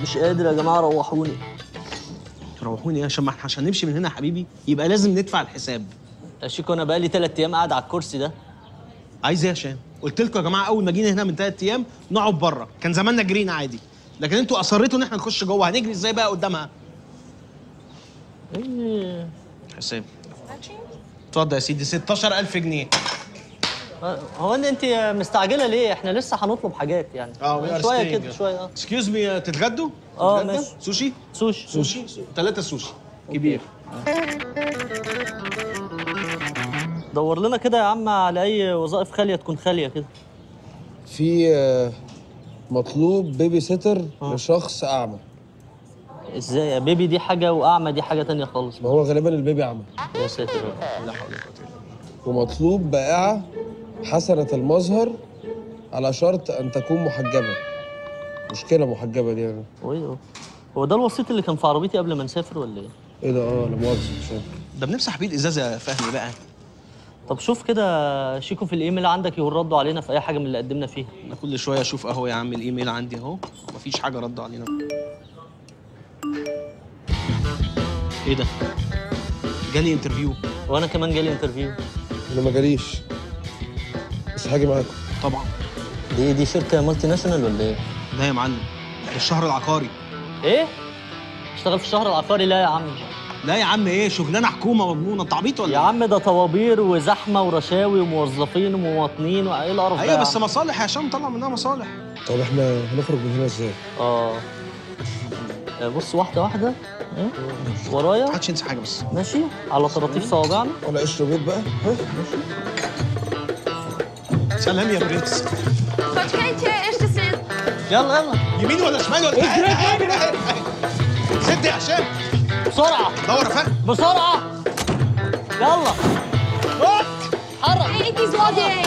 مش قادر يا جماعه، روحوني. روحوني ايه؟ عشان ما احنا عشان نمشي من هنا يا حبيبي يبقى لازم ندفع الحساب. يا شيكو انا بقالي 3 ايام قاعد على الكرسي ده. عايز ايه يا هشام؟ قلت لكم يا جماعه اول ما جينا هنا من 3 ايام نقعد بره، كان زماننا جرينا عادي، لكن انتوا اصريتوا ان احنا نخش جوه، هنجري ازاي بقى قدامها؟ ايه حسام اتفضل يا سيدي، 16000 جنيه. هو انت مستعجله ليه؟ احنا لسه هنطلب حاجات يعني. شويه كده شويه. اكسكيوز مي، تتغدوا؟ ماشي. سوشي؟ سوشي 3 سوشي كبير. دور لنا كده يا عم على اي وظائف خاليه تكون خاليه كده. في مطلوب بيبي سيتر لشخص اعمى. ازاي يا بيبي؟ دي حاجه واعمى دي حاجه تانية خالص. ما هو غالبا البيبي اعمى. يا ساتر. لا حول ولا قوه. ومطلوب بائعة حسنة المظهر على شرط ان تكون محجبة. مشكلة محجبة دي يعني. هو ده الوسيط اللي كان في عربيتي قبل ما نسافر ولا ايه؟ ايه ده؟ لا مؤاخذة مش فاهم. ده بنمسح بيه الازازه يا فهمي بقى. طب شوف كده شيكو في الايميل عندك يردوا علينا في اي حاجه من اللي قدمنا فيها. انا كل شويه اشوف اهو يا عم الايميل عندي اهو، مفيش حاجه ردوا علينا. ايه ده؟ جالي انترفيو. وانا كمان جالي انترفيو. انا ما جاليش بس هاجي معاكم. طبعا. دي شركه مالتي ناشونال ولا ايه؟ لا يا معلم، الشهر العقاري. ايه؟ اشتغل في الشهر العقاري؟ لا يا عم. لا يا عم، ايه شغلانه حكومه مضمونه؟ انت عبيط ولا يا عم ده طوابير وزحمه ورشاوي وموظفين ومواطنين وايه القرف ده؟ ايوه بس مصالح يا هشام، طلع منها مصالح. طب احنا هنخرج من هنا ازاي؟ بص واحده واحده ورايا. محدش ينسى حاجه بس. ماشي على طراطيف صوابعنا. ولا قشر بيض بقى. ماشي. سلام يا برنس. Počkejte, ešte si... يلا يمين ولا شمال ولا اجري. سد يا هشام بسرعه. دور يا فهد بسرعه. يلا. Ej, ty zlodej!